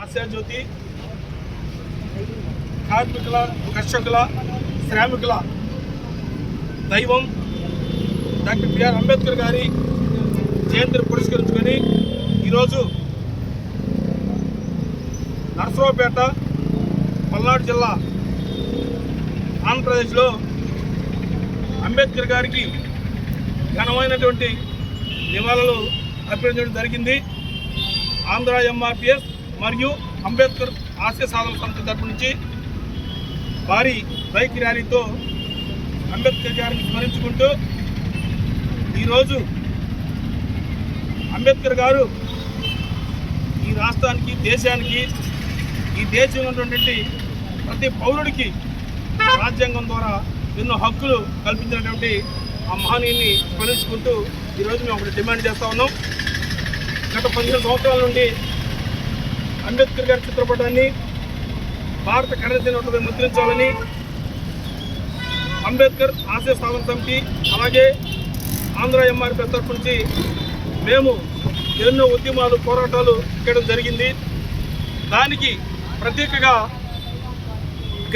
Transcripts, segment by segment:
ఆశాజ్యోతి, కార్మికుల, కర్షకుల, శ్రామికుల దైవం డాక్టర్ బిఆర్ అంబేద్కర్ గారి జయంతిని పురస్కరించుకొని ఈరోజు నరసరావుపేట, పల్నాడు జిల్లా, ఆంధ్రప్రదేశ్లో అంబేద్కర్ గారికి ఘనమైనటువంటి నివాళులు అర్పించడం జరిగింది. ఆంధ్ర ఎంఆర్పిఎస్ మరియు అంబేద్కర్ ఆశయ సాధన సంస్థ తరపు నుంచి భారీ బైక్ ర్యాలీతో అంబేద్కర్ గారిని స్మరించుకుంటూ ఈరోజు అంబేద్కర్ గారు ఈ రాష్ట్రానికి, దేశానికి, ఈ దేశంలో ఉన్నటువంటి ప్రతి పౌరుడికి రాజ్యాంగం ద్వారా ఎన్నో హక్కులు కల్పించినటువంటి ఆ మహనీయుని స్మరించుకుంటూ ఈరోజు మేము ఒకటి డిమాండ్ చేస్తూ ఉన్నాం. గత 15 సంవత్సరాల నుండి అంబేద్కర్ గారి చిత్రపటాన్ని భారత కరెన్సీ నోట్లపై ముద్రించాలని అంబేద్కర్ ఆశయ సాధన సమితి అలాగే ఆంధ్ర ఎంఆర్పీ తరఫు నుంచి మేము ఎన్నో ఉద్యమాలు, పోరాటాలు చేయడం జరిగింది. దానికి ప్రతీకగా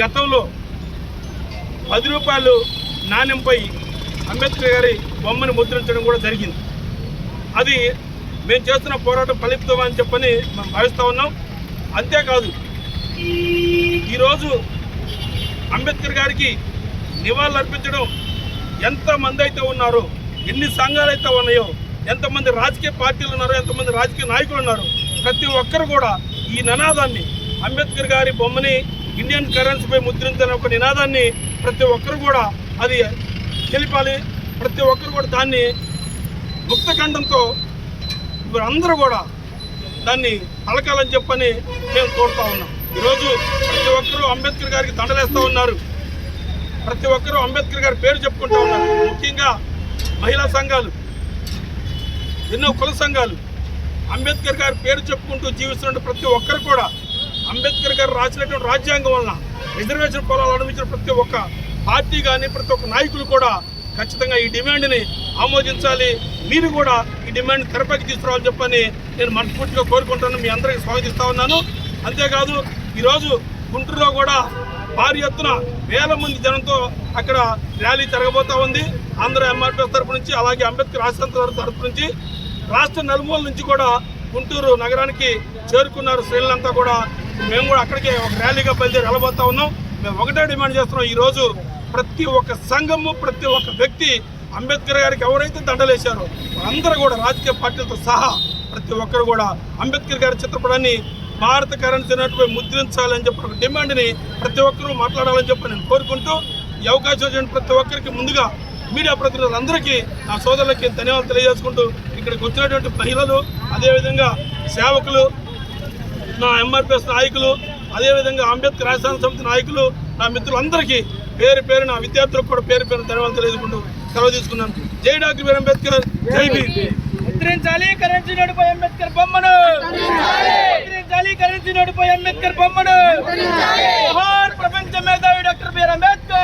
గతంలో 10 రూపాయలు నాణ్యంపై అంబేద్కర్ గారి బొమ్మను ముద్రించడం కూడా జరిగింది. అది మేము చేస్తున్న పోరాటం ఫలితమని చెప్పని మనం భావిస్తూ ఉన్నాం. అంతేకాదు ఈరోజు అంబేద్కర్ గారికి నివాళులు అర్పించడం ఎంతమంది అయితే ఉన్నారో, ఎన్ని సంఘాలు అయితే ఉన్నాయో, ఎంతమంది రాజకీయ పార్టీలు ఉన్నారో, ఎంతమంది రాజకీయ నాయకులు ఉన్నారో, ప్రతి ఒక్కరు కూడా ఈ నినాదాన్ని, అంబేద్కర్ గారి బొమ్మని ఇండియన్ కరెన్సీపై ముద్రించాలనే ఒక నినాదాన్ని ప్రతి ఒక్కరు కూడా అది తెలిపాలి. ప్రతి ఒక్కరు కూడా దాన్ని ముక్తఖండంతో అందరూ కూడా దాన్ని పలకాలని చెప్పని మేము కోరుతూ ఉన్నాం. ఈరోజు ప్రతి ఒక్కరూ అంబేద్కర్ గారికి దండలేస్తూ ఉన్నారు. ప్రతి ఒక్కరూ అంబేద్కర్ గారి పేరు చెప్పుకుంటూ ఉన్నారు. ముఖ్యంగా మహిళా సంఘాలు, ఎన్నో కుల సంఘాలు అంబేద్కర్ గారి పేరు చెప్పుకుంటూ జీవిస్తున్న ప్రతి ఒక్కరు కూడా అంబేద్కర్ గారు రాసినటువంటి రాజ్యాంగం వలన రిజర్వేషన్ పొలాలు అనుభవించిన ప్రతి ఒక్క పార్టీ కానీ, ప్రతి ఒక్క నాయకులు కూడా ఖచ్చితంగా ఈ డిమాండ్ని ఆమోదించాలి. మీరు కూడా ఈ డిమాండ్ తెరపైకి తీసుకురావాలని చెప్పని నేను మనస్ఫూర్తిగా కోరుకుంటాను. మీ అందరికీ స్వాగతిస్తూ ఉన్నాను. అంతేకాదు ఈరోజు గుంటూరులో కూడా భారీ ఎత్తున వేల మంది జనంతో అక్కడ ర్యాలీ జరగబోతూ ఉంది. ఆంధ్ర ఎంఆర్పీఎస్ తరపు నుంచి అలాగే అంబేద్కర్ ఆశయ తరపు నుంచి రాష్ట్ర నలుమూల నుంచి కూడా గుంటూరు నగరానికి చేరుకున్నారు శ్రేణులంతా కూడా. మేము కూడా అక్కడికి ఒక ర్యాలీగా బయలుదేరి వెళ్ళబోతా ఉన్నాం. మేము ఒకటే డిమాండ్ చేస్తున్నాం. ఈరోజు ప్రతి ఒక్క సంఘము, ప్రతి ఒక్క వ్యక్తి అంబేద్కర్ గారికి ఎవరైతే దండలేశారో అందరూ కూడా రాజకీయ పార్టీలతో సహా ప్రతి ఒక్కరు కూడా అంబేద్కర్ గారి చిత్రపటాన్ని భారత కరెన్సీ నోట్లపై ముద్రించాలని చెప్పి ఒక డిమాండ్ని ప్రతి ఒక్కరూ మాట్లాడాలని చెప్పి నేను కోరుకుంటూ ఈ అవకాశం వచ్చిన ప్రతి ఒక్కరికి ముందుగా మీడియా ప్రతినిధులందరికీ, నా సోదరులకి ధన్యవాదాలు తెలియజేసుకుంటూ ఇక్కడికి వచ్చినటువంటి మహిళలు, అదేవిధంగా సేవకులు, నా ఎంఆర్పిఎస్ నాయకులు, అదేవిధంగా అంబేద్కర్ ఆశయ సమితి నాయకులు, నా మిత్రులందరికీ పేరు పేరు, నా విద్యార్థులకు కూడా పేరు పేరు ధన్యవాదాలు తెలియజేసుకుంటూ సెలవు తీసుకున్నాను. జై డాక్టర్ బిఆర్ అంబేద్కర్, జై భీమ్. ముద్రించాలి కరెన్సీ నోటుపై అంబేద్కర్ బొమ్మను, ముద్రించాలి కరెన్సీ నోటుపై అంబేద్కర్ బొమ్మను. జోహార్ ప్రపంచ మేధావి డాక్టర్ బిఆర్ అంబేద్కర్.